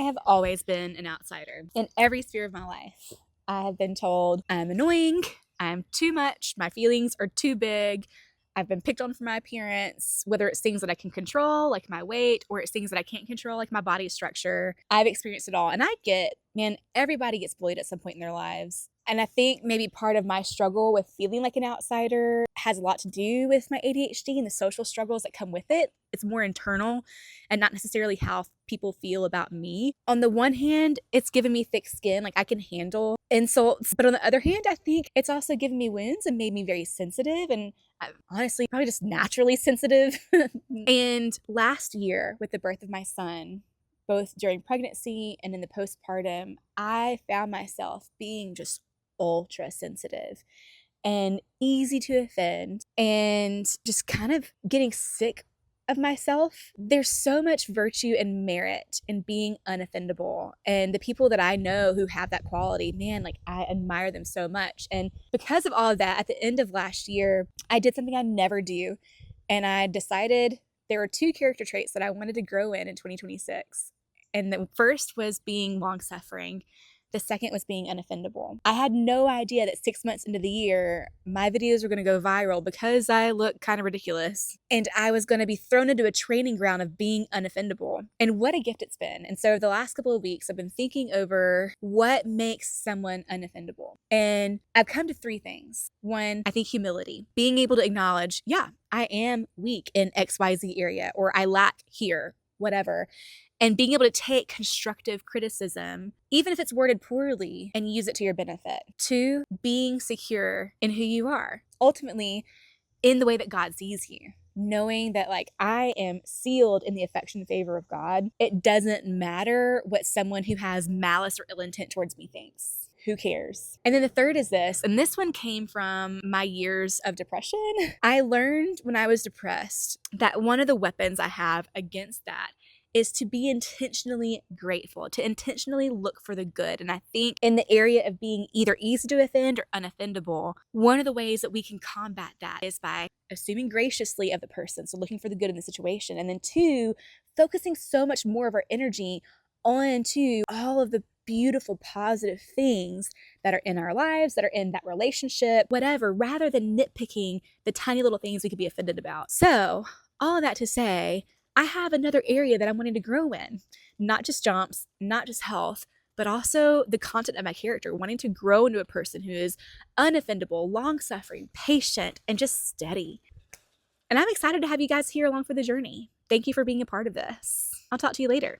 have always been an outsider in every sphere of my life. I have been told I'm annoying, I'm too much, my feelings are too big. I've been picked on for my appearance, whether it's things that I can control, like my weight, or it's things that I can't control, like my body structure. I've experienced it all. And I get, man, everybody gets bullied at some point in their lives. And I think maybe part of my struggle with feeling like an outsider has a lot to do with my ADHD and the social struggles that come with it. It's more internal and not necessarily how people feel about me. On the one hand, it's given me thick skin, like I can handle insults. But on the other hand, I think it's also given me wounds and made me very sensitive and honestly, probably just naturally sensitive. And last year, with the birth of my son, both during pregnancy and in the postpartum, I found myself being just ultra sensitive and easy to offend and just kind of getting sick of myself. There's so much virtue and merit in being unoffendable. And the people that I know who have that quality, man, like I admire them so much. And because of all of that, at the end of last year, I did something I never do. And I decided there were 2 character traits that I wanted to grow in 2026. And the first was being long-suffering. The second was being unoffendable. I had no idea that 6 months into the year, my videos were going to go viral because I look kind of ridiculous. And I was going to be thrown into a training ground of being unoffendable. And what a gift it's been. And so over the last couple of weeks, I've been thinking over what makes someone unoffendable. And I've come to 3 things. 1, I think humility. Being able to acknowledge, yeah, I am weak in XYZ area, or I lack here, whatever. And being able to take constructive criticism, even if it's worded poorly, and use it to your benefit. 2, being secure in who you are. Ultimately, in the way that God sees you. Knowing that like I am sealed in the affection and favor of God. It doesn't matter what someone who has malice or ill intent towards me thinks. Who cares? And then the third is this, and this one came from my years of depression. I learned when I was depressed that one of the weapons I have against that is to be intentionally grateful, to intentionally look for the good. And I think in the area of being either easy to offend or unoffendable, one of the ways that we can combat that is by assuming graciously of the person, so looking for the good in the situation. And then 2, focusing so much more of our energy onto all of the beautiful, positive things that are in our lives, that are in that relationship, whatever, rather than nitpicking the tiny little things we could be offended about. So all of that to say, I have another area that I'm wanting to grow in, not just jumps, not just health, but also the content of my character, wanting to grow into a person who is unoffendable, long-suffering, patient, and just steady. And I'm excited to have you guys here along for the journey. Thank you for being a part of this. I'll talk to you later.